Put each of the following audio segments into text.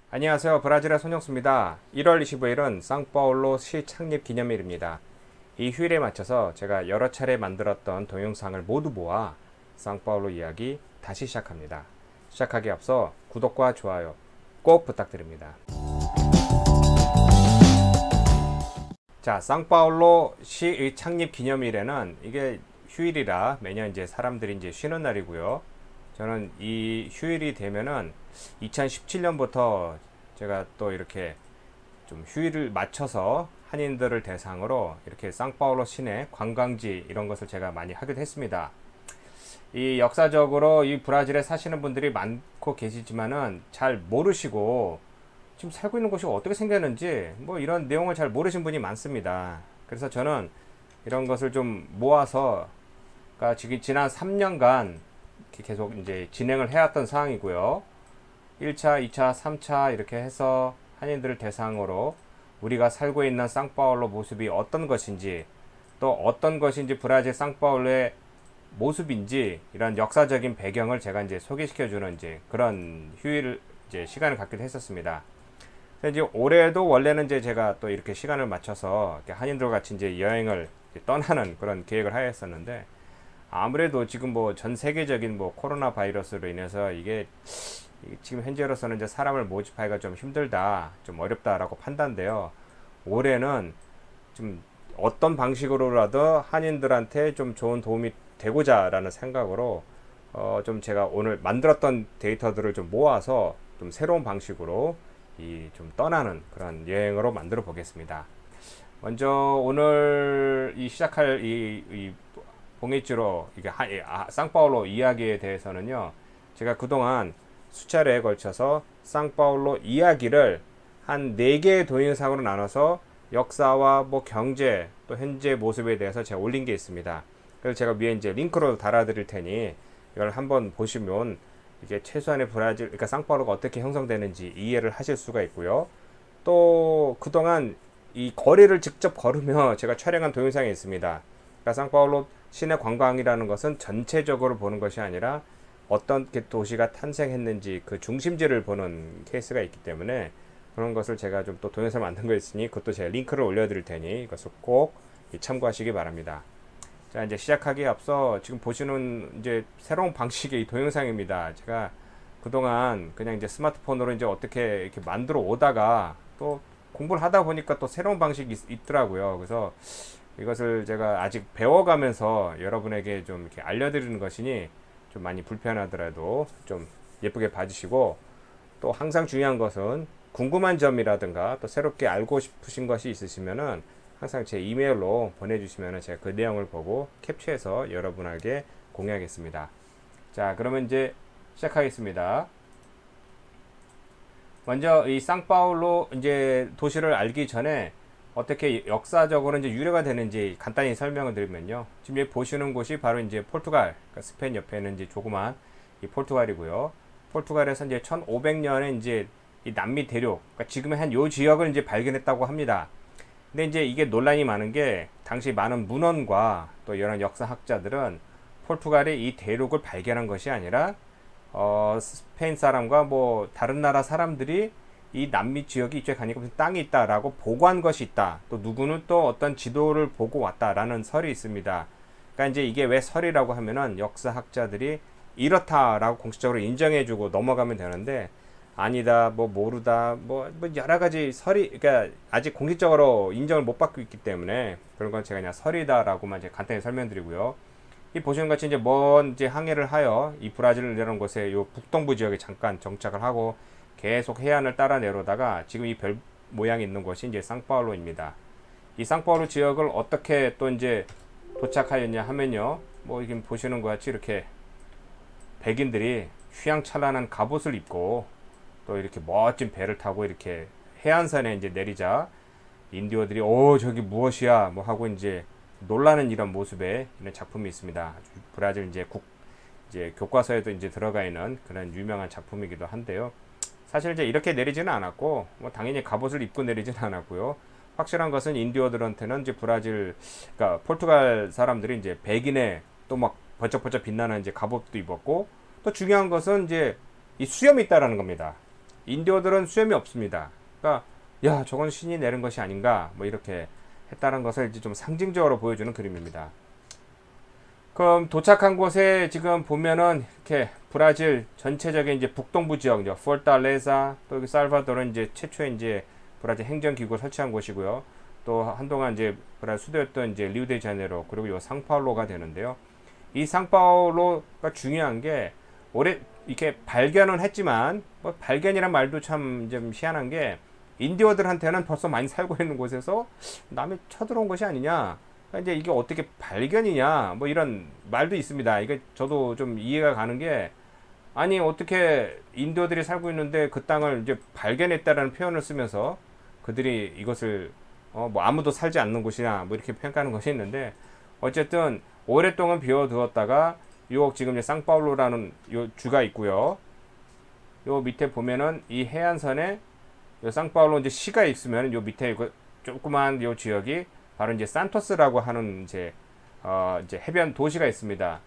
안녕하세요. 브라질의 손영수입니다. 1월 25일은 상파울로 시 창립 기념일입니다. 이 휴일에 맞춰서 제가 여러 차례 만들었던 동영상을 모두 모아 상파울로 이야기 다시 시작합니다. 시작하기에 앞서 구독과 좋아요 꼭 부탁드립니다. 자, 상파울로 시의 창립 기념일에는 이게 휴일이라 매년 이제 사람들이 이제 쉬는 날이고요. 저는 이 휴일이 되면은 2017년부터 제가 또 이렇게 좀 휴일을 맞춰서 한인들을 대상으로 이렇게 상파울로 시내 관광지 이런 것을 제가 많이 하기도 했습니다. 이 역사적으로 이 브라질에 사시는 분들이 많고 계시지만은 잘 모르시고 지금 살고 있는 곳이 어떻게 생겼는지 뭐 이런 내용을 잘 모르신 분이 많습니다. 그래서 저는 이런 것을 좀 모아서 그러니까 지금 지난 3년간 계속 이제 진행을 해왔던 사항이고요. 1차, 2차, 3차 이렇게 해서 한인들을 대상으로 우리가 살고 있는 상파울로 모습이 어떤 것인지 또 어떤 것인지 브라질 상파울로의 모습인지 이런 역사적인 배경을 제가 이제 소개시켜주는 이제 그런 휴일 이제 시간을 갖기도 했었습니다. 이제 올해도 원래는 이제 제가 또 이렇게 시간을 맞춰서 한인들 같이 이제 여행을 떠나는 그런 계획을 하였었는데 아무래도 지금 뭐 전 세계적인 뭐 코로나 바이러스로 인해서 이게 지금 현재로서는 이제 사람을 모집하기가 좀 힘들다, 좀 어렵다라고 판단돼요. 올해는 좀 어떤 방식으로라도 한인들한테 좀 좋은 도움이 되고자라는 생각으로 좀 제가 오늘 만들었던 데이터들을 좀 모아서 좀 새로운 방식으로 이 좀 떠나는 그런 여행으로 만들어 보겠습니다. 먼저 오늘 이 시작할 이 봉이찌로 이게 상파울로 이야기에 대해서는요. 제가 그동안 수차례에 걸쳐서 상파울로 이야기를 한 4개의 동영상으로 나눠서 역사와 뭐 경제 또 현재 모습에 대해서 제가 올린 게 있습니다. 그래서 제가 위에 이제 링크로 달아드릴 테니 이걸 한번 보시면 이게 최소한의 브라질, 그러니까 상파울로가 어떻게 형성되는지 이해를 하실 수가 있고요. 또 그동안 이 거리를 직접 걸으며 제가 촬영한 동영상이 있습니다. 그러니까 상파울로 시내 관광이라는 것은 전체적으로 보는 것이 아니라 어떤 도시가 탄생했는지 그 중심지를 보는 케이스가 있기 때문에 그런 것을 제가 좀 또 동영상 만든 거 있으니 그것도 제가 링크를 올려드릴 테니 이것을 꼭 참고하시기 바랍니다. 자, 이제 시작하기에 앞서 지금 보시는 이제 새로운 방식의 이 동영상입니다. 제가 그동안 그냥 이제 스마트폰으로 이제 어떻게 이렇게 만들어 오다가 또 공부를 하다 보니까 또 새로운 방식이 있더라고요. 그래서 이것을 제가 아직 배워가면서 여러분에게 좀 이렇게 알려드리는 것이니 좀 많이 불편하더라도 좀 예쁘게 봐주시고 또 항상 중요한 것은 궁금한 점이라든가 또 새롭게 알고 싶으신 것이 있으시면은 항상 제 이메일로 보내주시면은 제가 그 내용을 보고 캡처해서 여러분에게 공유하겠습니다. 자, 그러면 이제 시작하겠습니다. 먼저 이 상파울로 이제 도시를 알기 전에 어떻게 역사적으로 이제 유래가 되는지 간단히 설명을 드리면요. 지금 여기 보시는 곳이 바로 이제 포르투갈, 그러니까 스페인 옆에는 이제 조그만 이 포르투갈이고요. 포르투갈에서 이제 1500년에 이제 이 남미 대륙, 그러니까 지금의 한 요 지역을 이제 발견했다고 합니다. 근데 이제 이게 논란이 많은 게 당시 많은 문헌과 또 이런 역사학자들은 포르투갈이 이 대륙을 발견한 것이 아니라 스페인 사람과 뭐 다른 나라 사람들이 이 남미 지역이 이쪽에 가니까 무슨 땅이 있다라고 보고한 것이 있다. 또 누구는 또 어떤 지도를 보고 왔다라는 설이 있습니다. 그러니까 이제 이게 왜 설이라고 하면은 역사학자들이 이렇다라고 공식적으로 인정해주고 넘어가면 되는데 아니다, 뭐 모르다, 뭐 여러 가지 설이, 그러니까 아직 공식적으로 인정을 못 받고 있기 때문에 그런 건 제가 그냥 설이다라고만 이제 간단히 설명드리고요. 이 보시는 같이 이제 먼 이제 항해를 하여 이 브라질이라는 곳에 요 북동부 지역에 잠깐 정착을 하고 계속 해안을 따라 내려오다가 지금 이 별 모양이 있는 곳이 이제 상파울로입니다. 이 상파울로 지역을 어떻게 또 이제 도착하였냐 하면요. 뭐 이렇게 보시는 것 같이 이렇게 백인들이 휘황찬란한 갑옷을 입고 또 이렇게 멋진 배를 타고 이렇게 해안선에 이제 내리자 인디오들이 저기 무엇이야 뭐 하고 이제 놀라는 이런 모습의 이런 작품이 있습니다. 브라질 이제 교과서에도 이제 들어가 있는 그런 유명한 작품이기도 한데요. 사실 이제 이렇게 내리지는 않았고 뭐 당연히 갑옷을 입고 내리지는 않았고요. 확실한 것은 인디오들한테는 이제 그러니까 포르투갈 사람들이 이제 백인의 또 막 번쩍번쩍 빛나는 이제 갑옷도 입었고 또 중요한 것은 이제 이 수염이 있다라는 겁니다. 인디어들은 수염이 없습니다. 그러니까 야 저건 신이 내린 것이 아닌가 뭐 이렇게 했다는 것을 이제 좀 상징적으로 보여주는 그림입니다. 그럼 도착한 곳에 지금 보면은 이렇게 브라질 전체적인 이제 북동부 지역, 이제 포르탈레자 또 여기 살바도르는 이제 최초의 이제 브라질 행정기구 설치한 곳이고요. 또 한동안 이제 브라질 수도였던 이제 리우데자네이루 그리고 요 상파울로가 되는데요. 이 상파울로가 중요한 게 올해 이렇게 발견은 했지만 뭐 발견이란 말도 참 좀 희한한 게 인디어들한테는 벌써 많이 살고 있는 곳에서 남이 쳐들어온 것이 아니냐. 이제 이게 어떻게 발견이냐 뭐 이런 말도 있습니다. 이게 저도 좀 이해가 가는 게 아니 어떻게 인도들이 살고 있는데 그 땅을 이제 발견했다라는 표현을 쓰면서 그들이 이것을 뭐 아무도 살지 않는 곳이냐 뭐 이렇게 평가하는 것이 있는데 어쨌든 오랫동안 비워두었다가 요 지금 이제 상파울로라는 요 주가 있고요. 요 밑에 보면은 이 해안선에 요 상파울로 이제 시가 있으면 요 밑에 그 조그만 요 지역이 바로 이제 산토스라고 하는 이제 해변 도시가 있습니다.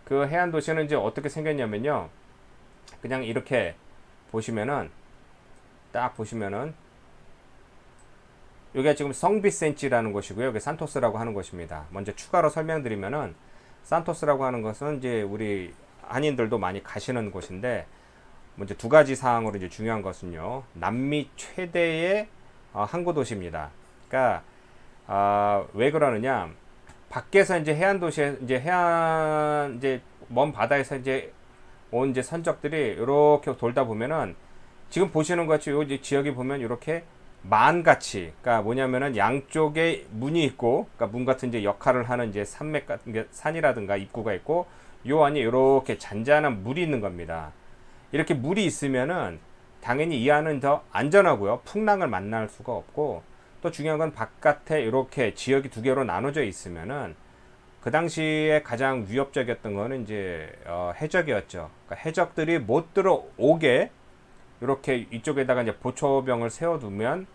그 해안 도시는 이제 어떻게 생겼냐면요. 그냥 이렇게 보시면은 딱 보시면은 여기가 지금 성비센치라는 곳이고요. 여기 산토스라고 하는 곳입니다. 먼저 추가로 설명드리면은 산토스라고 하는 것은 이제 우리 한인들도 많이 가시는 곳인데 먼저 두 가지 사항으로 이제 중요한 것은요. 남미 최대의 항구 도시입니다. 그러니까 왜 그러느냐? 밖에서 이제 해안 도시에 이제 해안 이제 먼 바다에서 이제 온 이제 선적들이 이렇게 돌다 보면은 지금 보시는 것 같이 요 지역에 보면 이렇게 만같이 그러니까 뭐냐면은 양쪽에 문이 있고 그러니까 문 같은 이제 역할을 하는 이제 산맥 같은 게 산이라든가 입구가 있고 요 안에 이렇게 잔잔한 물이 있는 겁니다. 이렇게 물이 있으면은 당연히 이 안은 더 안전하고요. 풍랑을 만날 수가 없고 또 중요한 건 바깥에 이렇게 지역이 두 개로 나눠져 있으면은 그 당시에 가장 위협적이었던 거는 이제 해적이었죠. 그러니까 해적들이 못 들어오게 이렇게 이쪽에다가 이제 보초병을 세워두면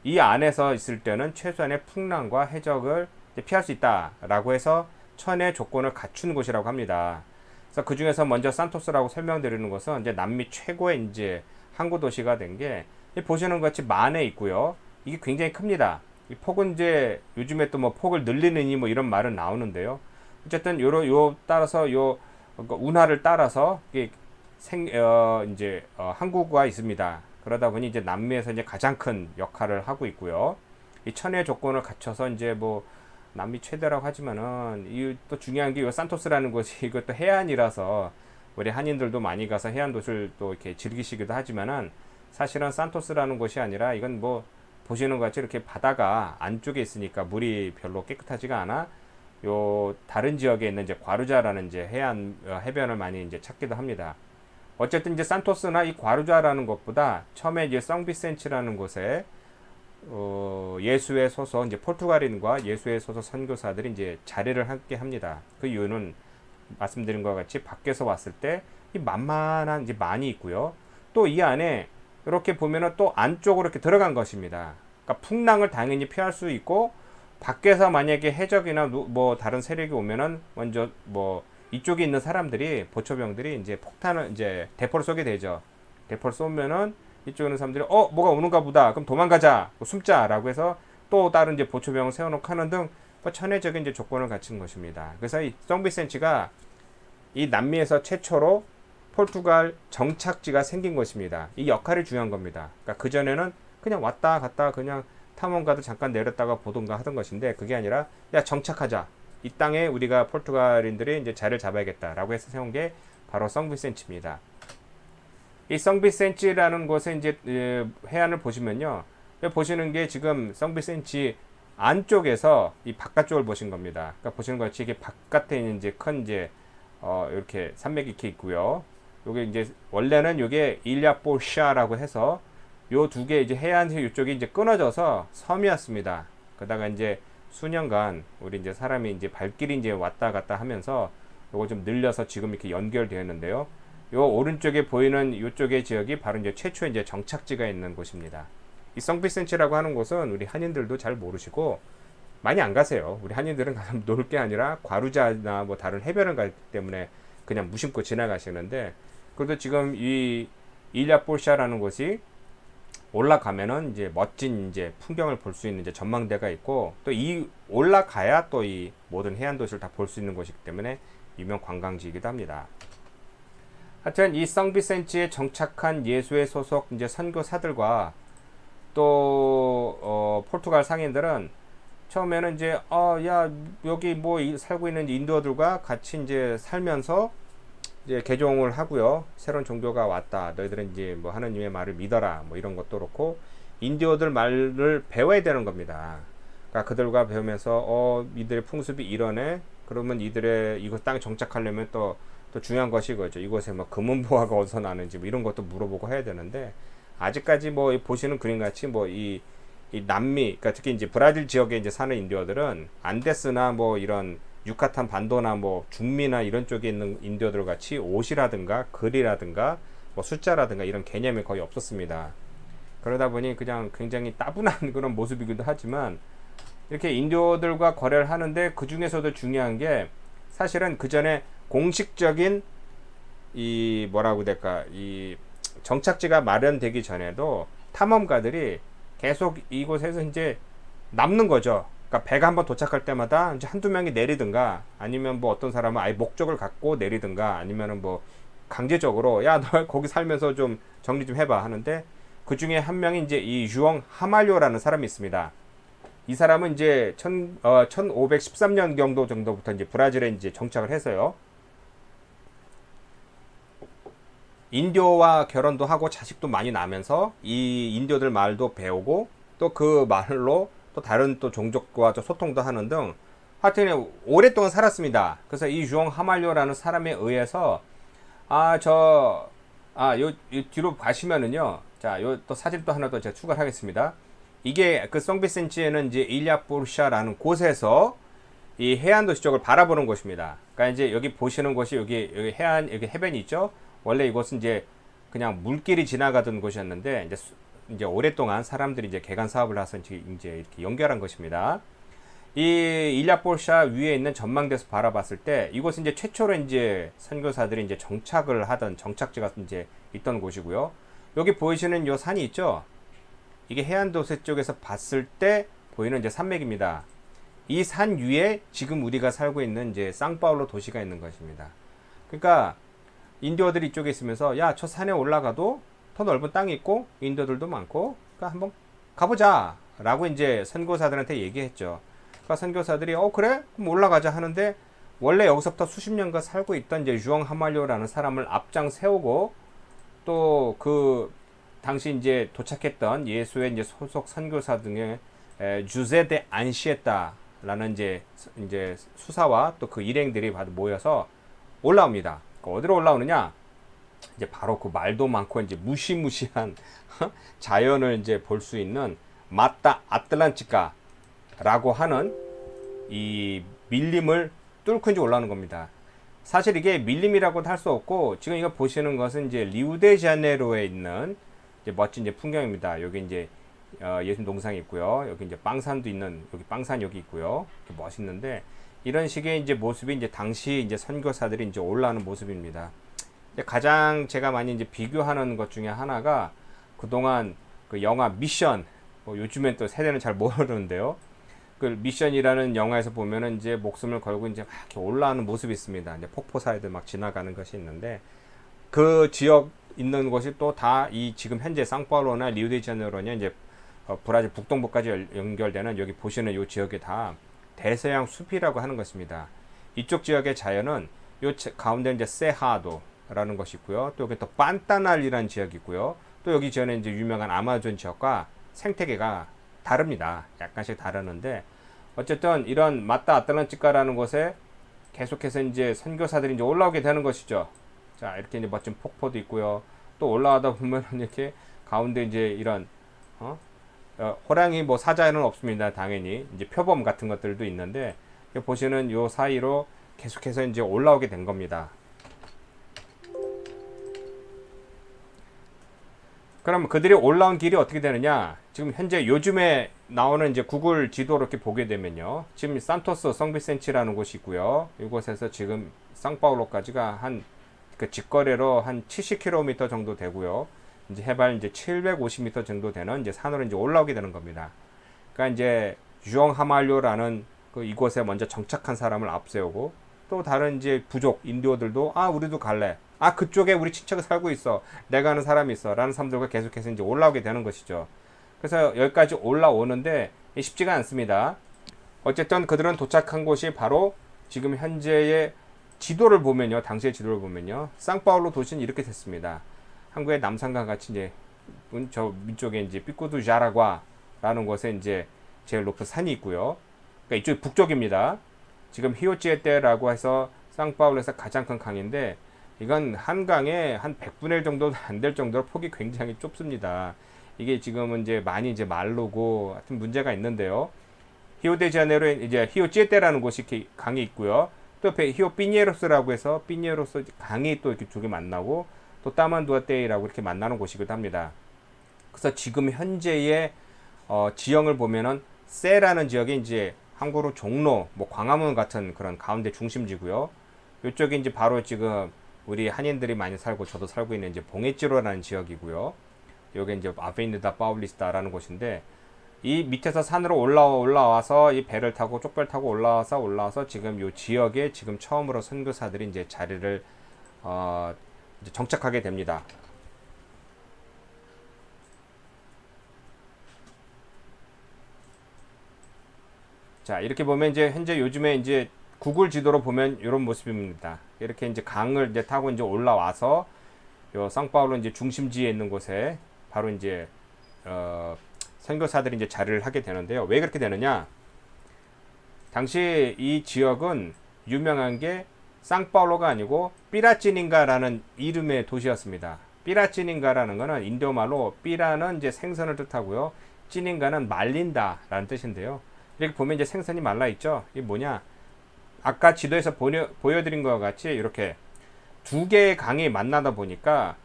이 안에서 있을 때는 최소한의 풍랑과 해적을 피할 수 있다라고 해서 천의 조건을 갖춘 곳이라고 합니다. 그래서 그 중에서 먼저 산토스라고 설명드리는 것은 이제 남미 최고의 이제 항구 도시가 된 게 보시는 것 같이 만에 있고요. 이게 굉장히 큽니다. 이 폭은 이제 요즘에 또 뭐 폭을 늘리느니 뭐 이런 말은 나오는데요. 어쨌든 요 따라서 요 운하를 따라서 이게 항구가 있습니다. 그러다 보니 이제 남미에서 이제 가장 큰 역할을 하고 있고요. 이 천의 조건을 갖춰서 이제 뭐 남미 최대라고 하지만은 이 또 중요한 게 요 산토스라는 곳이 이것도 해안이라서 우리 한인들도 많이 가서 해안 도시를 또 이렇게 즐기시기도 하지만은 사실은 산토스라는 곳이 아니라 이건 뭐 보시는 것 같이 이렇게 바다가 안쪽에 있으니까 물이 별로 깨끗하지가 않아 요 다른 지역에 있는 이제 과루자라는 이제 해안 해변을 많이 이제 찾기도 합니다. 어쨌든 이제 산토스나 이 과루자라는 것보다 처음에 이제 성비센치라는 곳에 예수의 소속 이제 포르투갈인과 예수의 소속 선교사들이 이제 자리를 함께 합니다. 그 이유는 말씀드린 것 같이 밖에서 왔을 때 이 만만한 이제 만이 있고요. 또 이 안에 이렇게 보면은 또 안쪽으로 이렇게 들어간 것입니다. 그러니까 풍랑을 당연히 피할 수 있고 밖에서 만약에 해적이나 뭐 다른 세력이 오면은 먼저 뭐 이쪽에 있는 사람들이 보초병들이 이제 폭탄을 이제 대포를 쏘게 되죠. 대포를 쏘면은 이쪽에 있는 사람들이 뭐가 오는가 보다. 그럼 도망가자. 숨자라고 해서 또 다른 이제 보초병을 세워놓고 하는 등 뭐 천혜적인 이제 조건을 갖춘 것입니다. 그래서 이 성비센치가 이 남미에서 최초로 포르투갈 정착지가 생긴 것입니다. 이 역할이 중요한 겁니다. 그러니까 그전에는 그냥 왔다 갔다 그냥 탐험가도 잠깐 내렸다가 보던가 하던 것인데 그게 아니라 야 정착하자. 이 땅에 우리가 포르투갈인들이 이제 자리를 잡아야겠다라고 해서 세운 게 바로 성비센치입니다. 이 성비센치라는 곳에 이제 해안을 보시면요. 보시는 게 지금 성비센치 안쪽에서 이 바깥쪽을 보신 겁니다. 그러니까 보시는 것 같이 이게 바깥에 있는 이제 큰 이제 이렇게 산맥이 이렇게 있고요. 요게 이제 원래는 요게 일랴포샤라고 해서 요 두 개 이제 해안 이쪽이 이제 끊어져서 섬이었습니다. 그러다가 이제 수년간 우리 이제 사람이 이제 발길이 이제 왔다 갔다 하면서 요거 좀 늘려서 지금 이렇게 연결되었는데요. 요 오른쪽에 보이는 요쪽의 지역이 바로 이제 최초의 이제 정착지가 있는 곳입니다. 이 성비센치라고 하는 곳은 우리 한인들도 잘 모르시고 많이 안 가세요. 우리 한인들은 가서 놀 게 아니라 과루자나 뭐 다른 해변을 가기 때문에 그냥 무심코 지나가시는데 그래도 지금 이 일리아 폴샤라는 곳이 올라가면은 이제 멋진 이제 풍경을 볼 수 있는 이제 전망대가 있고, 또 이 올라가야 또 이 모든 해안 도시를 다 볼 수 있는 곳이기 때문에 유명 관광지이기도 합니다. 하여튼 이 성비센치에 정착한 예수회 소속 이제 선교사들과 또 포르투갈 상인들은 처음에는 이제 야 여기 뭐 살고 있는 인도어들과 같이 이제 살면서 이제 개종을 하고요. 새로운 종교가 왔다. 너희들은 이제 뭐 하느님의 말을 믿어라. 뭐 이런 것도 그렇고 인디어들 말을 배워야 되는 겁니다. 그러니까 그들과 배우면서 이들의 풍습이 이러네. 그러면 이들의 이곳 땅에 정착하려면 또 중요한 것이 그거죠. 이곳에 뭐 금은보화가 어디서 나는지 뭐 이런 것도 물어보고 해야 되는데, 아직까지 뭐 보시는 그림 같이 뭐 이 남미, 그러니까 특히 이제 브라질 지역에 이제 사는 인디어들은 안데스나 뭐 이런 유카탄 반도나 뭐 중미나 이런 쪽에 있는 인디어들 같이 옷이라든가 글이라든가 뭐 숫자라든가 이런 개념이 거의 없었습니다. 그러다 보니 그냥 굉장히 따분한 그런 모습이기도 하지만, 이렇게 인디어들과 거래를 하는데 그 중에서도 중요한 게 사실은 그 전에 공식적인 이 뭐라고 될까 이 정착지가 마련되기 전에도 탐험가들이 계속 이곳에서 이제 남는 거죠. 그러니까 배가 한번 도착할 때마다 이제 한두 명이 내리든가, 아니면 뭐 어떤 사람은 아예 목적을 갖고 내리든가, 아니면은 뭐 강제적으로 야 너 거기 살면서 좀 정리 좀 해봐 하는데, 그 중에 한 명이 이제 이 주엉 하말료라는 사람이 있습니다. 이 사람은 이제 1513년 정도부터 이제 브라질에 이제 정착을 해서요. 인디오와 결혼도 하고 자식도 많이 나면서 이 인디오들 말도 배우고, 또 그 말로 또 다른 또 종족과 소통도 하는 등 하여튼 오랫동안 살았습니다. 그래서 이 주엉 하말료라는 사람에 의해서 요 뒤로 가시면은요, 자, 요 또 사진 또 하나 더 제가 추가를 하겠습니다. 이게 그 성비센치에는 이제 일리아 폴샤라는 곳에서 이 해안 도시 쪽을 바라보는 곳입니다. 그러니까 이제 여기 보시는 곳이 여기 여기 해변이 있죠. 원래 이곳은 이제 그냥 물길이 지나가던 곳이었는데 이제 오랫동안 사람들이 이제 개간 사업을 해서 이제 이렇게 연결한 것입니다. 이 일리아 폴샤 위에 있는 전망대에서 바라봤을 때 이곳은 이제 최초로 이제 선교사들이 이제 정착을 하던 정착지가 이제 있던 곳이고요. 여기 보이시는 요 산이 있죠. 이게 해안도시 쪽에서 봤을 때 보이는 이제 산맥입니다. 이 산 위에 지금 우리가 살고 있는 이제 상파울로 도시가 있는 것입니다. 그러니까 인디어들이 이쪽에 있으면서 야, 저 산에 올라가도 더 넓은 땅이 있고 인디어들도 많고, 그러니까 한번 가보자 라고 이제 선교사들한테 얘기했죠. 그러니까 선교사들이 그래? 그럼 올라가자 하는데, 원래 여기서부터 수십 년간 살고 있던 이제 주엉 하말료라는 사람을 앞장 세우고, 또 그 당시 이제 도착했던 예수의 이제 소속 선교사 등의 주제 데 안시에타라는 이제 수사와 또 그 일행들이 모여서 올라옵니다. 그러니까 어디로 올라오느냐? 이제 바로 그 말도 많고 이제 무시무시한 자연을 이제 볼 수 있는 마타 아틀란티카라고 하는 이 밀림을 뚫고 이제 올라오는 겁니다. 사실 이게 밀림이라고도 할 수 없고, 지금 이거 보시는 것은 이제 리우데자네이루에 있는 이제 멋진 이제 풍경입니다. 여기 이제 예수 동상이 있고요. 여기 이제 빵산도 있는, 여기 빵산 여기 있고요. 이렇게 멋있는데, 이런 식의 이제 모습이 이제 당시 이제 선교사들이 이제 올라오는 모습입니다. 가장 제가 많이 이제 비교하는 것 중에 하나가 그동안 그 영화 미션, 뭐 요즘엔 또 세대는 잘 모르는데요. 그 미션이라는 영화에서 보면은 이제 목숨을 걸고 이제 막 이렇게 올라오는 모습이 있습니다. 이제 폭포사이드 막 지나가는 것이 있는데, 그 지역 있는 곳이 또 다 이 지금 현재 상파울로나 리우데자네이루냐 이제 브라질 북동부까지 연결되는 여기 보시는 이 지역이 다 대서양 숲이라고 하는 것입니다. 이쪽 지역의 자연은 요 가운데 이제 세하도라는 것이 있고요. 또 여기 또 판타날이라는 지역이 있고요. 또 여기 전에 이제 유명한 아마존 지역과 생태계가 다릅니다. 약간씩 다르는데, 어쨌든 이런 마타 아틀란티카라는 곳에 계속해서 이제 선교사들이 이제 올라오게 되는 것이죠. 자, 이렇게 이제 멋진 폭포도 있고요. 또 올라가다 보면 이렇게 가운데 이제 이런 호랑이 뭐 사자는 없습니다. 당연히 이제 표범 같은 것들도 있는데, 보시는 요 사이로 계속해서 이제 올라오게 된 겁니다. 그럼 그들이 올라온 길이 어떻게 되느냐? 지금 현재 요즘에 나오는 이제 구글 지도로 이렇게 보게 되면요. 지금 산토스 성비센치라는 곳이 있고요. 이곳에서 지금 상파울로까지가 한 그 직거래로 한 70km 정도 되고요. 이제 해발 이제 750m 정도 되는 이제 산으로 이제 올라오게 되는 겁니다. 그러니까 이제 유엉하말료라는 그 이곳에 먼저 정착한 사람을 앞세우고, 또 다른 이제 부족 인디오들도 우리도 갈래. 그쪽에 우리 친척이 살고 있어. 내가 아는 사람이 있어. 라는 사람들과 계속해서 이제 올라오게 되는 것이죠. 그래서 여기까지 올라오는데 쉽지가 않습니다. 어쨌든 그들은 도착한 곳이 바로 지금 현재의 지도를 보면요. 당시의 지도를 보면요. 상파울루 도시는 이렇게 됐습니다. 한국의 남산과 같이 이제 저 위쪽에 이제 삐꼬두자라과라는 곳에 이제 제일 높은 산이 있고요. 그러니까 이쪽이 북쪽입니다. 지금 히오찌에떼라고 해서 상파울루에서 가장 큰 강인데, 이건 한강의 한 100분의 1 정도 안 될 정도로 폭이 굉장히 좁습니다. 이게 지금은 이제 많이 이제 마르고 하여튼 문제가 있는데요. 히오데자네이루에 이제 히오찌에떼라는 곳이 이렇게 강이 있고요. 또 옆에 히오 피니에로스라고 해서 피니에로스 강이 또 이렇게 두 개 만나고, 또 따만두아떼이라고 이렇게 만나는 곳이기도 합니다. 그래서 지금 현재의 지형을 보면은 세라는 지역이 이제 한국으로 종로, 뭐 광화문 같은 그런 가운데 중심지고요. 이쪽이 이제 바로 지금 우리 한인들이 많이 살고 저도 살고 있는 이제 봉해지로라는 지역이고요. 여기 이제 아베니다 파울리스타라는 곳인데, 이 밑에서 산으로 올라와서 이 배를 타고 쪽배를 타고 올라와서 지금 이 지역에 지금 처음으로 선교사들이 이제 자리를 이제 정착하게 됩니다. 자, 이렇게 보면 이제 현재 요즘에 이제 구글 지도로 보면 이런 모습입니다. 이렇게 이제 강을 이제 타고 이제 올라와서 요 상파울루 이제 중심지에 있는 곳에 바로 이제 선교사들이 이제 자리를 하게 되는데요. 왜 그렇게 되느냐? 당시 이 지역은 유명한 게 상파울루가 아니고 삐라찌닌가라는 이름의 도시였습니다. 삐라찌닌가라는 거는 인도말로 삐라는 이제 생선을 뜻하고요. 찌닌가는 말린다라는 뜻인데요. 이렇게 보면 이제 생선이 말라 있죠. 이게 뭐냐? 아까 지도에서 보여드린 것과 같이 이렇게 두 개의 강이 만나다 보니까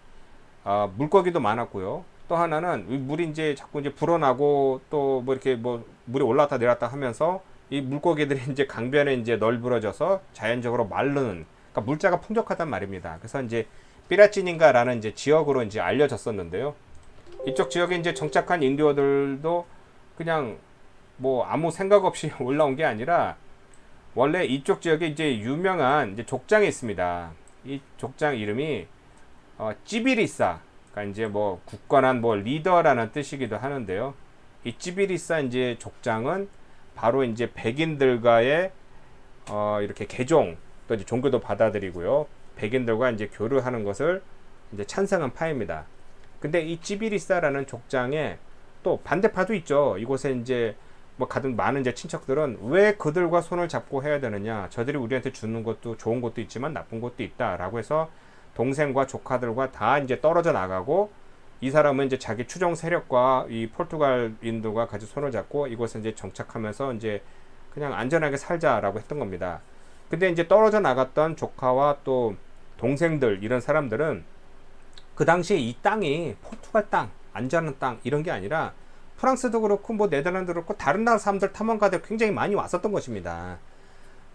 물고기도 많았고요. 또 하나는 물이 이제 자꾸 이제 불어나고 또 뭐 이렇게 뭐 물이 올라왔다 내렸다 하면서 이 물고기들이 이제 강변에 이제 널브러져서 자연적으로 마르는, 그러니까 물자가 풍족하단 말입니다. 그래서 이제 삐라찌닌가라는 이제 지역으로 이제 알려졌었는데요. 이쪽 지역에 이제 정착한 인디오들도 그냥 뭐 아무 생각 없이 올라온 게 아니라, 원래 이쪽 지역에 이제 유명한 이제 족장이 있습니다. 이 족장 이름이 찌비리사, 그러니까 이제 뭐 굳건한 뭐 리더라는 뜻이기도 하는데요. 이 찌비리사 이제 족장은 바로 이제 백인들과의 이렇게 개종, 또 이제 종교도 받아들이고요. 백인들과 이제 교류하는 것을 이제 찬성한 파입니다. 근데 이 찌비리사라는 족장에 또 반대파도 있죠. 이곳에 이제 뭐 가든 많은 이제 친척들은 왜 그들과 손을 잡고 해야 되느냐, 저들이 우리한테 주는 것도 좋은 것도 있지만 나쁜 것도 있다라고 해서 동생과 조카들과 다 이제 떨어져 나가고, 이 사람은 이제 자기 추종 세력과 이 포르투갈인들과 같이 손을 잡고 이곳에 이제 정착하면서 이제 그냥 안전하게 살자라고 했던 겁니다. 근데 이제 떨어져 나갔던 조카와 또 동생들, 이런 사람들은 그 당시에 이 땅이 포르투갈 땅, 안전한 땅 이런 게 아니라 프랑스도 그렇고 뭐 네덜란드도 그렇고 다른 나라 사람들 탐험가들 굉장히 많이 왔었던 것입니다.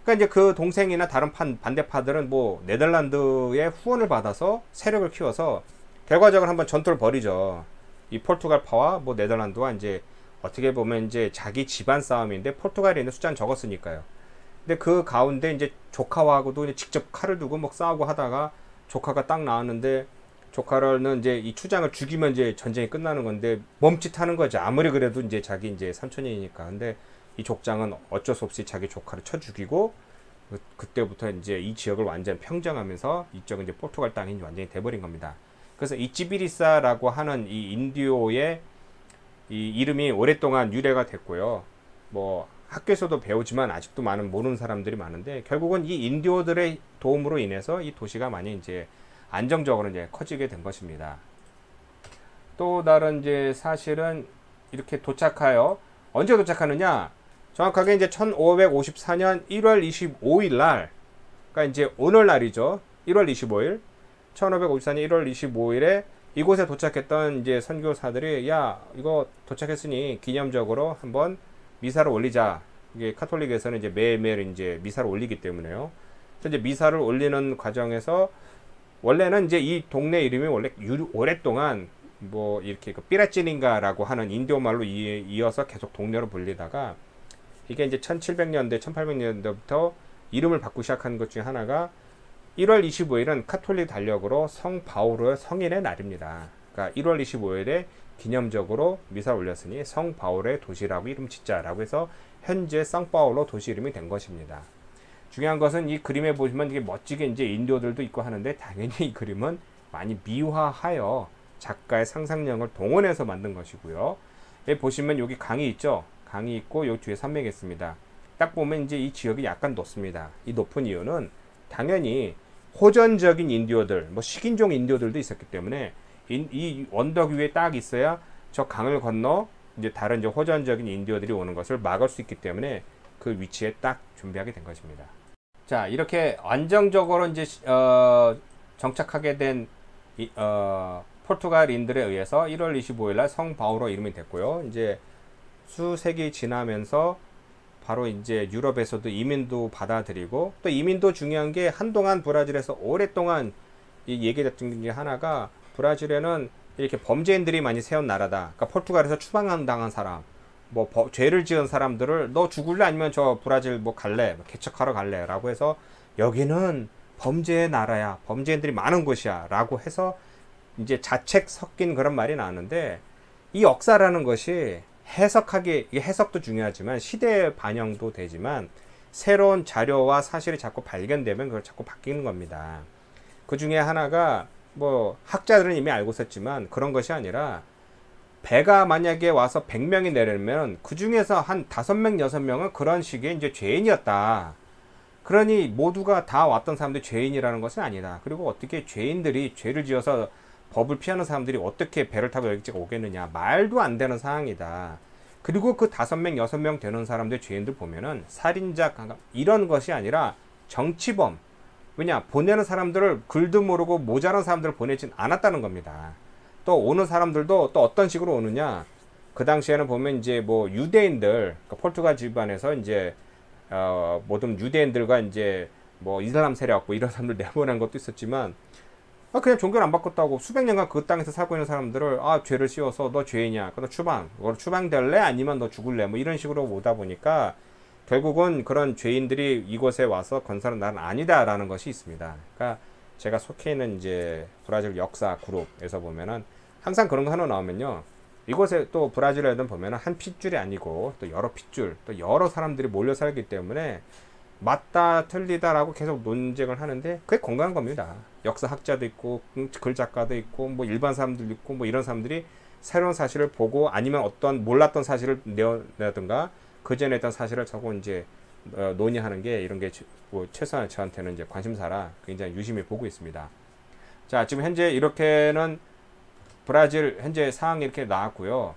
그러니까 이제 그 동생이나 다른 반대파들은 뭐 네덜란드의 후원을 받아서 세력을 키워서 결과적으로 한번 전투를 벌이죠. 이 포르투갈파와 뭐 네덜란드와 이제 어떻게 보면 이제 자기 집안 싸움인데, 포르투갈에 있는 숫자는 적었으니까요. 근데 그 가운데 이제 조카하고도 이제 직접 칼을 두고 뭐 싸우고 하다가 조카가 딱 나왔는데, 조카는 이제 이 추장을 죽이면 이제 전쟁이 끝나는 건데 멈칫하는 거죠. 아무리 그래도 이제 자기 이제 삼촌이니까. 근데 이 족장은 어쩔 수 없이 자기 조카를 쳐 죽이고, 그때부터 이제 이 지역을 완전 평정하면서 이쪽은 이제 포르투갈 땅이 완전히 돼버린 겁니다. 그래서 이 찌비리사라고 하는 이 인디오의 이 이름이 오랫동안 유래가 됐고요. 뭐 학교에서도 배우지만 아직도 많은 모르는 사람들이 많은데, 결국은 이 인디오들의 도움으로 인해서 이 도시가 많이 이제 안정적으로 이제 커지게 된 것입니다. 또 다른 이제 사실은 이렇게 도착하여 언제 도착하느냐? 정확하게 이제 1554년 1월 25일 날, 그러니까 이제 오늘날이죠. 1월 25일. 1554년 1월 25일에 이곳에 도착했던 이제 선교사들이, 야, 이거 도착했으니 기념적으로 한번 미사를 올리자. 이게 카톨릭에서는 이제 매일 이제 미사를 올리기 때문에요. 그래서 이제 미사를 올리는 과정에서 원래는 이제 이 동네 이름이 원래 오랫동안 뭐 이렇게 그 삐라찌닌가라고 하는 인도 말로 이어서 계속 동네로 불리다가 이게 이제 1700년대, 1800년대부터 이름을 바꾸기 시작한 것 중에 하나가 1월 25일은 카톨릭 달력으로 성 바오로의 성인의 날입니다. 그러니까 1월 25일에 기념적으로 미사를 올렸으니 성 바오로의 도시라고 이름 짓자라고 해서 현재 상파울로 도시 이름이 된 것입니다. 중요한 것은 이 그림에 보시면 이게 멋지게 이제 인도들도 있고 하는데 당연히 이 그림은 많이 미화하여 작가의 상상력을 동원해서 만든 것이고요. 여기 보시면 여기 강이 있죠. 강이 있고 여기 뒤에 산맥이 있습니다. 딱 보면 이제 이 지역이 약간 높습니다. 이 높은 이유는 당연히 호전적인 인디오들, 뭐 식인종 인디오들도 있었기 때문에 이 언덕 위에 딱 있어야 저 강을 건너 이제 다른 이제 호전적인 인디오들이 오는 것을 막을 수 있기 때문에 그 위치에 딱 준비하게 된 것입니다. 자, 이렇게 안정적으로 이제 정착하게 된 포르투갈인들에 의해서 1월 25일 날 성 바오로 이름이 됐고요. 이제 수세기 지나면서 바로 이제 유럽에서도 이민도 받아들이고, 또 이민도 중요한 게 한동안 브라질에서 오랫동안 얘기됐던 게 하나가, 브라질에는 이렇게 범죄인들이 많이 세운 나라다. 그러니까 포르투갈에서 추방당한 사람, 뭐 죄를 지은 사람들을 너 죽을래 아니면 저 브라질 뭐 갈래, 뭐 개척하러 갈래 라고 해서 여기는 범죄의 나라야, 범죄인들이 많은 곳이야 라고 해서 이제 자책 섞인 그런 말이 나왔는데, 이 역사라는 것이 해석하기, 이게 해석도 중요하지만 시대의 반영도 되지만 새로운 자료와 사실이 자꾸 발견되면 그걸 자꾸 바뀌는 겁니다. 그 중에 하나가 뭐 학자들은 이미 알고 있었지만 그런 것이 아니라, 배가 만약에 와서 100명이 내리면 그 중에서 한 5명, 6명은 그런 식의 이제 죄인이었다. 그러니 모두가 다 왔던 사람들이 죄인이라는 것은 아니다. 그리고 어떻게 죄인들이 죄를 지어서 법을 피하는 사람들이 어떻게 배를 타고 여기까지 오겠느냐. 말도 안 되는 상황이다. 그리고 그 5명, 6명 되는 사람들 죄인들 보면은 살인자, 이런 것이 아니라 정치범. 왜냐? 보내는 사람들을 글도 모르고 모자란 사람들을 보내진 않았다는 겁니다. 또 오는 사람들도 또 어떤 식으로 오느냐. 그 당시에는 보면 이제 뭐 유대인들, 그러니까 포르투갈 집안에서 이제 모든 유대인들과 이제 뭐 이슬람 세력 뭐 이런 사람들 내보낸 것도 있었지만, 그냥 종교를 안 바꿨다고 수백 년간 그 땅에서 살고 있는 사람들을 죄를 씌워서 너 죄인이야, 너 추방될래 아니면 너 죽을래, 뭐 이런 식으로 오다 보니까 결국은 그런 죄인들이 이곳에 와서 건설한 나라는 아니다라는 것이 있습니다. 그러니까 제가 속해 있는 이제 브라질 역사 그룹에서 보면은 항상 그런 거 하나 나오면요, 이곳에 또 브라질에는 보면은 한 핏줄이 아니고 또 여러 핏줄, 또 여러 사람들이 몰려 살기 때문에 맞다 틀리다라고 계속 논쟁을 하는데 그게 건강한 겁니다. 역사학자도 있고 글작가도 있고 뭐 일반 사람들도 있고 뭐 이런 사람들이 새로운 사실을 보고 아니면 어떤 몰랐던 사실을 내든가 그 전에 했던 사실을 자꾸 이제 논의하는 게, 이런 게 뭐 최소한 저한테는 이제 관심사라 굉장히 유심히 보고 있습니다. 자, 지금 현재 이렇게는 브라질 현재 상황이 이렇게 나왔고요.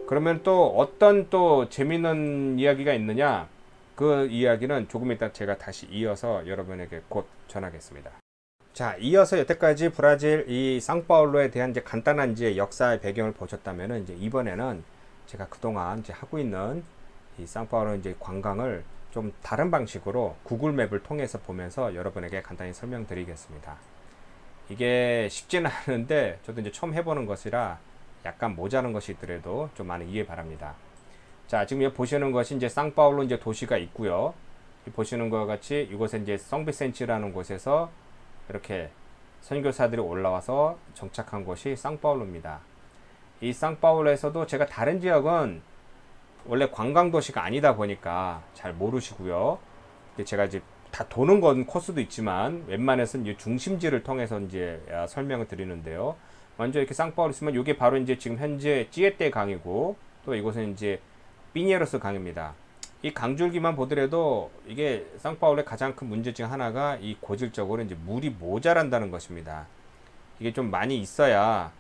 그러면 또 어떤 또 재미있는 이야기가 있느냐? 그 이야기는 조금 이따 제가 다시 이어서 여러분에게 곧 전하겠습니다. 자, 이어서 여태까지 브라질 이 상파울로에 대한 이제 간단한 이제 역사의 배경을 보셨다면은, 이제 이번에는 제가 그동안 이제 하고 있는 이 상파울로 이제 관광을 좀 다른 방식으로 구글 맵을 통해서 보면서 여러분에게 간단히 설명드리겠습니다. 이게 쉽지는 않은데 저도 이제 처음 해보는 것이라 약간 모자란 것이 있더라도 좀 많은 이해 바랍니다. 자, 지금 여기 보시는 것이 이제 상파울로 이제 도시가 있고요. 보시는 것과 같이 이곳에 이제 성비센치라는 곳에서 이렇게 선교사들이 올라와서 정착한 곳이 상파울로입니다. 이 상파울로에서도 제가 다른 지역은 원래 관광도시가 아니다 보니까 잘 모르시고요. 제가 이제 다 도는 건 코스도 있지만 웬만해서는 이제 중심지를 통해서 이제 설명을 드리는데요. 먼저 이렇게 상파울로 있으면 이게 바로 이제 지금 현재 찌에떼 강이고, 또 이곳은 이제 피니에로스 강입니다. 이 강줄기만 보더라도 이게 상파울로의 가장 큰 문제 중 하나가 이 고질적으로 이제 물이 모자란다는 것입니다. 이게 좀 많이 있어야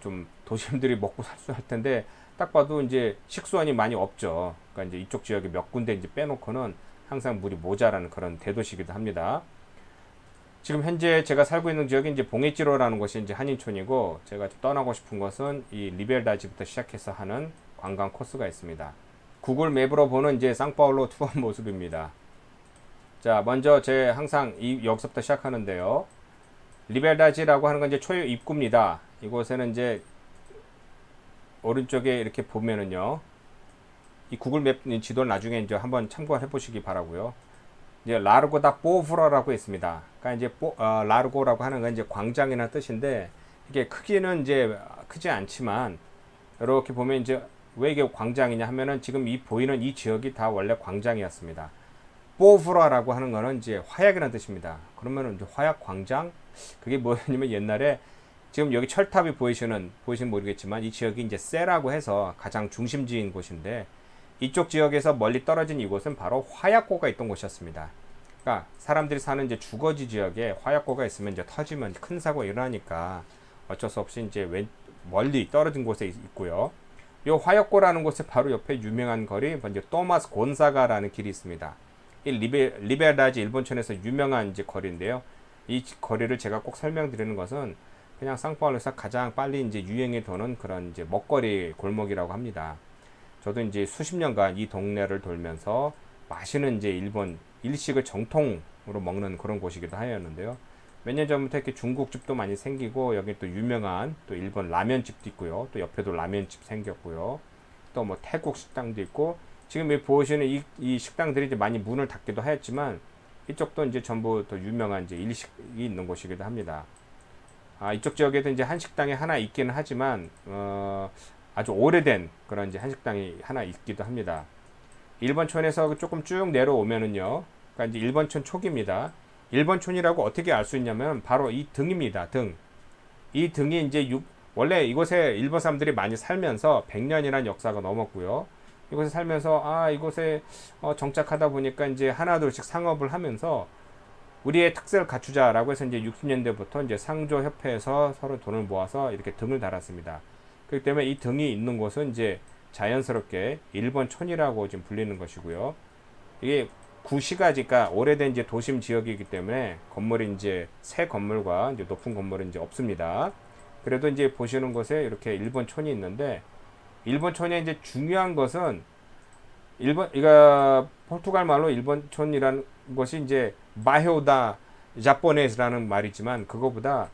좀 도시민들이 먹고 살 수 할 텐데, 딱 봐도 이제 식수원이 많이 없죠. 그러니까 이제 이쪽 지역에 몇 군데 이제 빼놓고는 항상 물이 모자라는 그런 대도시이기도 합니다. 지금 현재 제가 살고 있는 지역이 이제 봉에찌로라는 곳이 이제 한인촌이고, 제가 떠나고 싶은 것은 이 리벨다지부터 시작해서 하는 관광 코스가 있습니다. 구글 맵으로 보는 이제 상파울로 투어 모습입니다. 자, 먼저 제 항상 여기서부터 시작하는데요. 리벨다지라고 하는 건 이제 초유 입구입니다. 이곳에는 이제 오른쪽에 이렇게 보면은요, 이 구글 맵 지도를 나중에 이제 한번 참고해 보시기 바라고요. 이제 라르고다 포브라라고 있습니다. 그러니까 이제 라르고라고 하는 건 이제 광장이라는 뜻인데, 이게 크기는 이제 크지 않지만 이렇게 보면 이제 왜 이게 광장이냐 하면은 지금 이 보이는 이 지역이 다 원래 광장이었습니다. 포브라라고 하는 거는 이제 화약이라는 뜻입니다. 그러면은 이제 화약 광장, 그게 뭐냐면 옛날에 지금 여기 철탑이 보이시는 모르겠지만 이 지역이 이제 세라고 해서 가장 중심지인 곳인데, 이쪽 지역에서 멀리 떨어진 이곳은 바로 화약고가 있던 곳이었습니다. 그러니까 사람들이 사는 이제 주거지 지역에 화약고가 있으면 이제 터지면 큰 사고가 일어나니까 어쩔 수 없이 이제 멀리 떨어진 곳에 있고요. 이 화약고라는 곳에 바로 옆에 유명한 거리, 먼저 토마스 곤사가라는 길이 있습니다. 이 리베라지 일본촌에서 유명한 이제 거리인데요. 이 거리를 제가 꼭 설명드리는 것은 그냥 상파울루에서 가장 빨리 이제 유행이 도는 그런 이제 먹거리 골목이라고 합니다. 저도 이제 수십 년간 이 동네를 돌면서 맛있는 이제 일본 일식을 정통으로 먹는 그런 곳이기도 하였는데요. 몇 년 전부터 이렇게 중국집도 많이 생기고, 여기 또 유명한 또 일본 라면집도 있고요. 또 옆에도 라면집 생겼고요. 또 뭐 태국 식당도 있고, 지금 여기 보시는 이 식당들이 이제 많이 문을 닫기도 하였지만, 이쪽도 이제 전부 또 유명한 이제 일식이 있는 곳이기도 합니다. 이쪽 지역에도 이제 한식당이 하나 있기는 하지만, 아주 오래된 그런 이제 한식당이 하나 있기도 합니다. 일본촌에서 조금 쭉 내려오면은요, 그러니까 이제 일본촌 초기입니다. 일본촌이라고 어떻게 알 수 있냐면 바로 이 등입니다. 등. 이 등이 이제 원래 이곳에 일본 사람들이 많이 살면서 100년이라는 역사가 넘었고요. 이곳에 살면서 이곳에 정착하다 보니까 이제 하나둘씩 상업을 하면서 우리의 특색을 갖추자라고 해서 이제 60년대부터 이제 상조협회에서 서로 돈을 모아서 이렇게 등을 달았습니다. 그렇기 때문에 이 등이 있는 곳은 이제 자연스럽게 일본촌이라고 지금 불리는 것이고요. 이게 구시가지가 오래된 이제 도심 지역이기 때문에 건물이 이제 새 건물과 이제 높은 건물은 이제 없습니다. 그래도 이제 보시는 곳에 이렇게 일본촌이 있는데, 일본촌의 이제 중요한 것은 이거 포르투갈 말로 일본촌이라는 것이 이제 마헤오다 자포네스라는 말이지만, 그거보다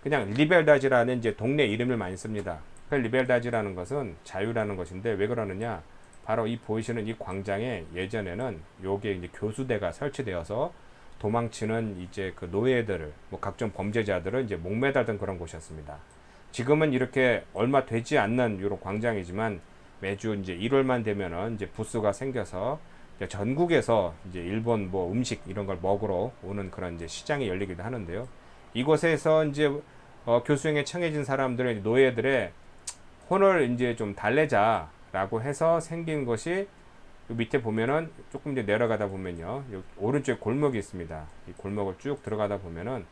그냥 리벨다지라는 이제 동네 이름을 많이 씁니다. 그 리벨다지라는 것은 자유라는 것인데, 왜 그러느냐? 바로 이 보이시는 이 광장에 예전에는 요게 이제 교수대가 설치되어서 도망치는 이제 그 노예들을, 뭐 각종 범죄자들을 이제 목매달던 그런 곳이었습니다. 지금은 이렇게 얼마 되지 않는 이런 광장이지만, 매주 이제 1월만 되면은 이제 부스가 생겨서 이제 전국에서 이제 일본 뭐 음식 이런 걸 먹으러 오는 그런 이제 시장이 열리기도 하는데요. 이곳에서 이제 교수형에 청해진 사람들의 노예들의 혼을 이제 좀 달래자라고 해서 생긴 것이, 밑에 보면은 조금 이제 내려가다 보면요, 오른쪽에 골목이 있습니다. 이 골목을 쭉 들어가다 보면은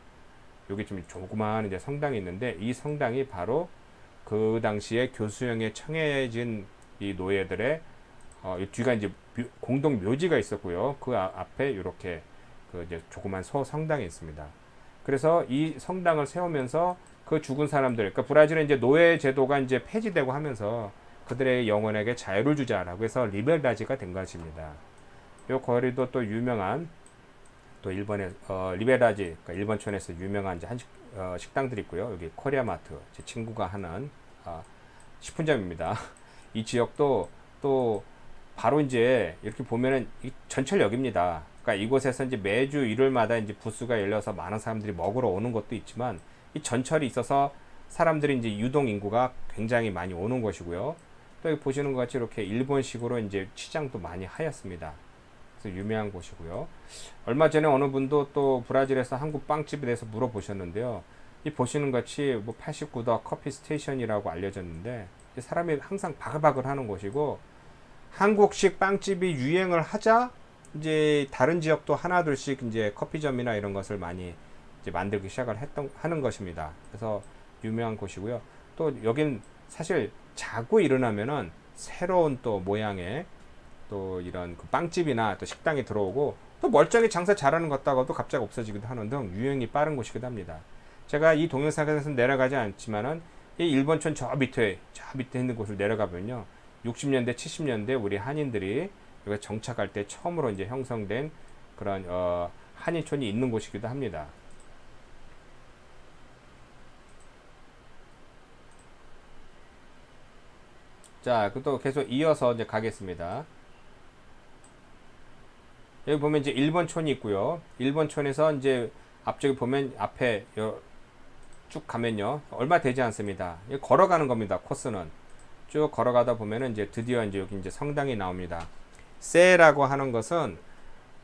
여기 좀 조그마한 이제 성당이 있는데, 이 성당이 바로 그 당시에 교수형에 청해진 이 노예들의 이 뒤가 이제 공동 묘지가 있었고요. 그 앞에 이렇게 그 이제 조그만 성당이 있습니다. 그래서 이 성당을 세우면서 그 죽은 사람들, 그러니까 브라질은 이제 노예 제도가 이제 폐지되고 하면서 그들의 영혼에게 자유를 주자라고 해서 리벨다지가 된 것입니다. 이 거리도 또 유명한, 또 일본의 리베라지, 그러니까 일본촌에서 유명한 이제 한식 식당들이 있고요. 여기 코리아마트, 제 친구가 하는 식품점입니다. 이 지역도 또 바로 이제 이렇게 보면은 이 전철역입니다. 그러니까 이곳에서 이제 매주 일요일마다 이제 부스가 열려서 많은 사람들이 먹으러 오는 것도 있지만, 이 전철이 있어서 사람들이 이제 유동 인구가 굉장히 많이 오는 것이고요. 또 여기 보시는 것 같이 이렇게 일본식으로 이제 치장도 많이 하였습니다. 그래서 유명한 곳이고요. 얼마 전에 어느 분도 또 브라질에서 한국 빵집에 대해서 물어보셨는데요. 이 보시는 것 같이 뭐 89도 커피 스테이션이라고 알려졌는데, 사람이 항상 바글바글 하는 곳이고, 한국식 빵집이 유행을 하자 이제 다른 지역도 하나둘씩 이제 커피점이나 이런 것을 많이 이제 만들기 시작을 하는 것입니다. 그래서 유명한 곳이고요. 또 여긴 사실 자고 일어나면은 새로운 또 모양의 또 이런 그 빵집이나 또 식당이 들어오고, 또 멀쩡히 장사 잘하는 것 같다가도 갑자기 없어지기도 하는 등 유행이 빠른 곳이기도 합니다. 제가 이 동영상에서 내려가지 않지만은 이 일본촌 저 밑에 있는 곳을 내려가면요, 60년대 70년대 우리 한인들이 여기 정착할 때 처음으로 이제 형성된 그런 한인촌이 있는 곳이기도 합니다. 자, 또 계속 이어서 이제 가겠습니다. 여기 보면 이제 1번 촌이 있고요. 1번 촌에서 이제 앞쪽에 보면 앞에 쭉 가면요. 얼마 되지 않습니다. 걸어가는 겁니다. 코스는. 쭉 걸어가다 보면은 이제 드디어 이제 여기 이제 성당이 나옵니다. 세라고 하는 것은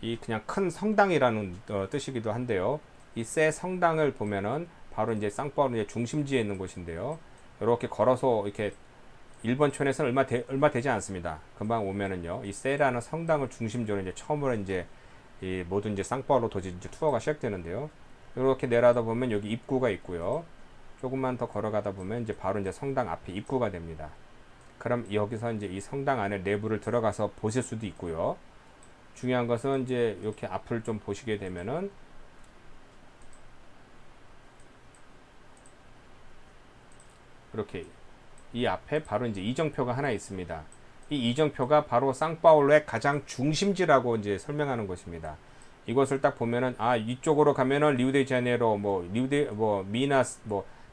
이 그냥 큰 성당이라는 뜻이기도 한데요. 이 세 성당을 보면은 바로 이제 상파울루의 중심지에 있는 곳인데요. 이렇게 걸어서 이렇게 1번 촌에서는 얼마 되지 않습니다. 금방 오면은요. 이 세라는 성당을 중심적으로 이제 처음으로 이제 이 모든 이제 상파울루 도시 이제 투어가 시작되는데요. 이렇게 내려다 보면 여기 입구가 있고요. 조금만 더 걸어가다 보면 이제 바로 이제 성당 앞에 입구가 됩니다. 그럼 여기서 이제 이 성당 안에 내부를 들어가서 보실 수도 있고요. 중요한 것은 이제 이렇게 앞을 좀 보시게 되면은 이렇게 이 앞에 바로 이제 이정표가 하나 있습니다. 이 이정표가 바로 상파울루의 가장 중심지라고 이제 설명하는 것입니다. 이것을 딱 보면은 이쪽으로 가면은 리우데자네이루 미나스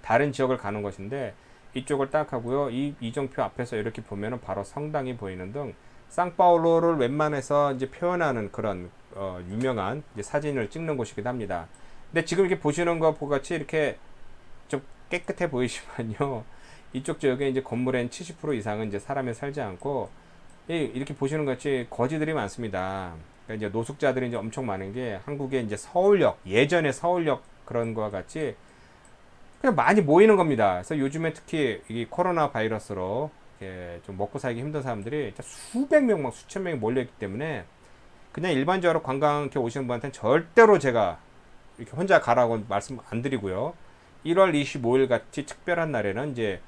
다른 지역을 가는 것인데 이쪽을 딱 하고요. 이 이정표 앞에서 이렇게 보면은 바로 성당이 보이는 등 상파울루를 웬만해서 이제 표현하는 그런 유명한 이제 사진을 찍는 곳이기도 합니다. 근데 지금 이렇게 보시는 것 같이 이렇게 좀 깨끗해 보이지만요. 이쪽 지역에 이제 건물엔 70% 이상은 이제 사람이 살지 않고 이렇게 보시는 것 같이 거지들이 많습니다. 그러니까 이제 노숙자들이 이제 엄청 많은 게 한국의 이제 서울역, 예전의 서울역 그런 거와 같이 그냥 많이 모이는 겁니다. 그래서 요즘에 특히 이 코로나 바이러스로 좀 먹고 살기 힘든 사람들이 수백 명, 막 수천 명이 몰려있기 때문에 그냥 일반적으로 관광 이렇게 오시는 분한테는 절대로 제가 이렇게 혼자 가라고 말씀 안 드리고요. 1월 25일 같이 특별한 날에는 이제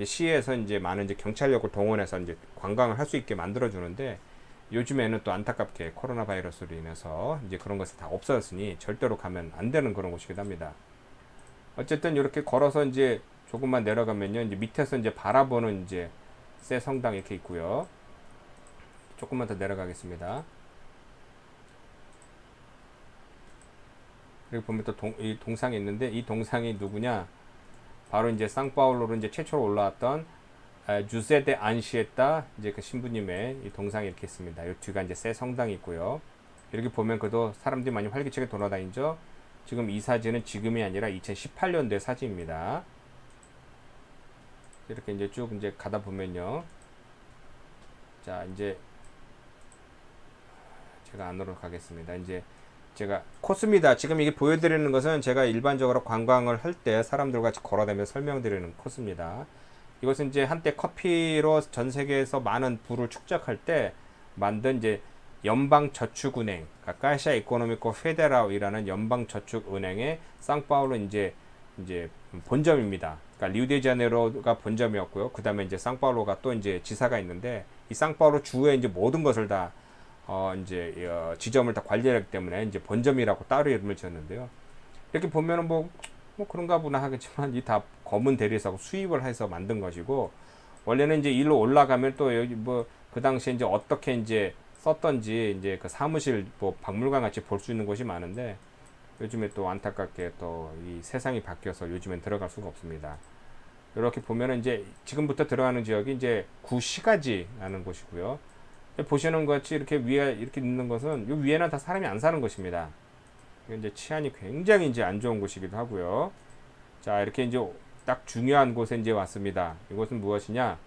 시에서 이제 많은 이제 경찰력을 동원해서 이제 관광을 할 수 있게 만들어 주는데 요즘에는 또 안타깝게 코로나 바이러스로 인해서 이제 그런 것이 다 없어졌으니 절대로 가면 안 되는 그런 곳이기도 합니다. 어쨌든 이렇게 걸어서 이제 조금만 내려가면요. 이제 밑에서 이제 바라보는 이제 새 성당 이렇게 있고요. 조금만 더 내려가겠습니다. 그리고 보면 또 이 동상이 있는데 이 동상이 누구냐? 바로 이제 상파울루로 이제 최초로 올라왔던 주세데 안시에타 이제 그 신부님의 이 동상이 이렇게 있습니다. 이 뒤가 이제 새 성당이 있고요. 이렇게 보면 그도 사람들이 많이 활기차게 돌아다니죠. 지금 이 사진은 지금이 아니라 2018년도의 사진입니다. 이렇게 이제 쭉 이제 가다 보면요. 자, 이제 제가 안으로 가겠습니다. 이제 제가 코스입니다. 지금 이게 보여드리는 것은 제가 일반적으로 관광을 할 때 사람들과 같이 걸어다니며 설명드리는 코스입니다. 이것은 이제 한때 커피로 전 세계에서 많은 부를 축적할 때 만든 이제 연방저축은행, 카이샤 이코노미코 페데랄이라는 연방저축은행의 상파울루 이제 본점입니다. 그러니까 리우데자네이루가 본점이었고요. 그 다음에 이제 상파울루가 또 이제 지사가 있는데 이 상파울루 주의 이제 모든 것을 다 지점을 다 관리하기 때문에 이제 본점이라고 따로 이름을 지었는데요. 이렇게 보면은 뭐 그런가 보나 하겠지만 이 다 검은 대리석을 수입을 해서 만든 것이고 원래는 이제 일로 올라가면 또 여기 그 당시에 이제 어떻게 이제 썼던지 이제 그 사무실 박물관 같이 볼 수 있는 곳이 많은데 요즘에 또 안타깝게 또 이 세상이 바뀌어서 요즘엔 들어갈 수가 없습니다. 이렇게 보면은 이제 지금부터 들어가는 지역이 이제 구시가지라는 곳이고요. 보시는 것 같이 이렇게 위에 이렇게 있는 것은 이 위에는 다 사람이 안 사는 곳입니다. 이제 치안이 굉장히 이제 안 좋은 곳이기도 하고요. 자, 이렇게 이제 딱 중요한 곳에 이제 왔습니다. 이곳은 무엇이냐?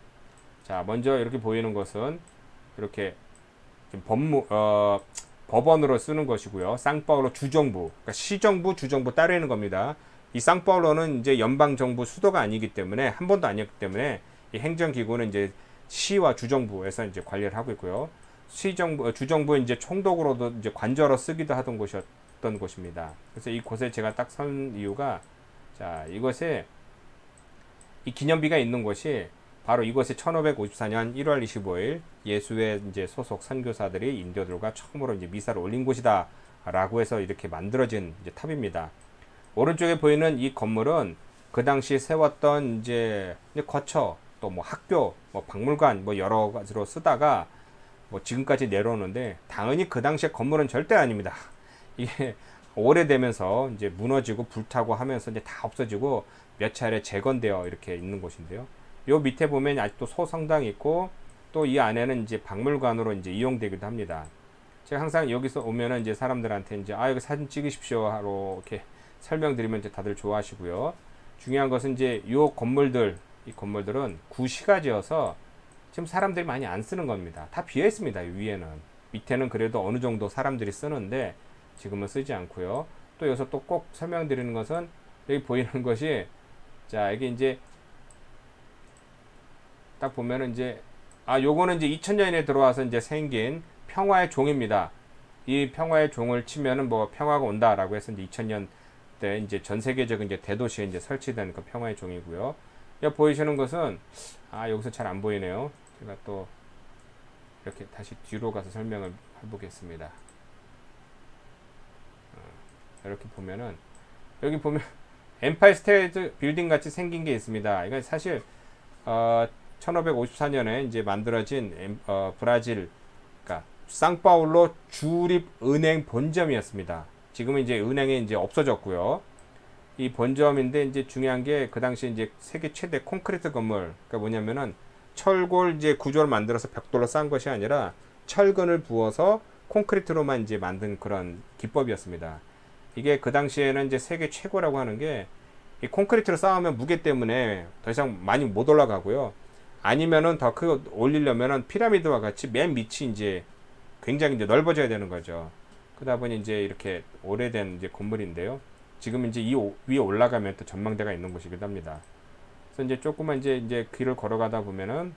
자, 먼저 이렇게 보이는 것은 이렇게 좀 법원으로 쓰는 것이고요. 상파울루 주정부, 그러니까 시정부, 주정부 따로 있는 겁니다. 이 상파울루는 이제 연방정부 수도가 아니기 때문에 한 번도 아니었기 때문에 이 행정기구는 이제 시와 주정부에서 이제 관리를 하고 있고요. 주정부 이제 총독으로도 이제 관저로 쓰기도 하던 곳이었던 곳입니다. 그래서 이 곳에 제가 딱 선 이유가 자, 이것에 이 기념비가 있는 곳이 바로 이곳에 1554년 1월 25일 예수의 이제 소속 선교사들이 인도들과 처음으로 이제 미사를 올린 곳이다라고 해서 이렇게 만들어진 이제 탑입니다. 오른쪽에 보이는 이 건물은 그 당시 세웠던 이제 거처 또 뭐 학교, 뭐 박물관 뭐 여러 가지로 쓰다가 뭐 지금까지 내려오는데 당연히 그 당시의 건물은 절대 아닙니다. 이게 오래되면서 이제 무너지고 불타고 하면서 이제 다 없어지고 몇 차례 재건되어 이렇게 있는 곳인데요. 요 밑에 보면 아직도 소성당이 있고 또 이 안에는 이제 박물관으로 이제 이용되기도 합니다. 제가 항상 여기서 오면은 이제 사람들한테 이제 여기 사진 찍으십시오 하러 이렇게 설명드리면 이제 다들 좋아하시고요. 중요한 것은 이제 요 건물들, 이 건물들은 구시가지여서 지금 사람들이 많이 안 쓰는 겁니다. 다 비어 있습니다. 위에는. 밑에는 그래도 어느 정도 사람들이 쓰는데 지금은 쓰지 않고요. 또 여기서 또 꼭 설명드리는 것은 여기 보이는 것이, 자, 이게 이제 딱 보면은 이제 요거는 이제 2000년에 들어와서 이제 생긴 평화의 종입니다. 이 평화의 종을 치면은 뭐 평화가 온다라고 해서 이제 2000년 때 이제 전 세계적인 이제 대도시에 이제 설치된 그 평화의 종이고요. 여기 보이시는 것은 여기서 잘 안 보이네요. 제가 또 이렇게 다시 뒤로 가서 설명을 해보겠습니다. 이렇게 보면은 여기 보면 엠파이 스테이트 빌딩 같이 생긴 게 있습니다. 이건 사실 1554년에 이제 만들어진 브라질, 그러니까 상파울로 주립 은행 본점이었습니다. 지금은 이제 은행이 이제 없어졌고요. 이 본점인데 이제 중요한 게 그 당시 이제 세계 최대 콘크리트 건물, 그러니까 뭐냐면은 철골 이제 구조를 만들어서 벽돌로 쌓은 것이 아니라 철근을 부어서 콘크리트로만 이제 만든 그런 기법이었습니다. 이게 그 당시에는 이제 세계 최고라고 하는 게 이 콘크리트로 쌓으면 무게 때문에 더 이상 많이 못 올라가고요. 아니면은 더 크게 올리려면은 피라미드와 같이 맨 밑이 이제 굉장히 이제 넓어져야 되는 거죠. 그러다 보니 이제 이렇게 오래된 이제 건물인데요. 지금 이제 이 위에 올라가면 또 전망대가 있는 곳이기도 합니다. 그래서 이제 조금만 이제 길을 걸어가다 보면은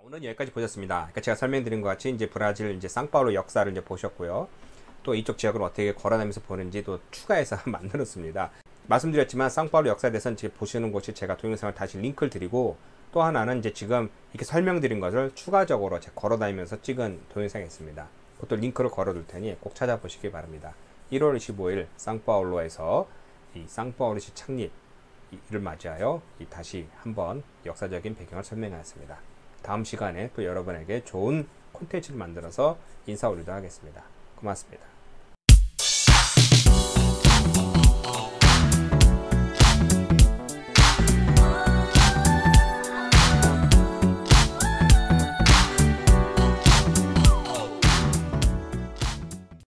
오늘 여기까지 보셨습니다. 그러니까 제가 설명드린 것 같이 이제 브라질 이제 상파울루 역사를 이제 보셨고요. 또 이쪽 지역을 어떻게 걸어다니면서 보는지 또 추가해서 만들었습니다. 말씀드렸지만 상파울루 역사에 대해서는 지금 보시는 곳이 제가 동영상을 다시 링크를 드리고, 또 하나는 이제 지금 이렇게 설명드린 것을 추가적으로 제가 걸어다니면서 찍은 동영상이 있습니다. 그것도 링크를 걸어둘 테니 꼭 찾아보시기 바랍니다. 1월 25일 상파울루에서 이 상파울루시 창립을 맞이하여 다시 한번 역사적인 배경을 설명하였습니다. 다음 시간에 또 여러분에게 좋은 콘텐츠를 만들어서 인사 올리도록 하겠습니다. 고맙습니다.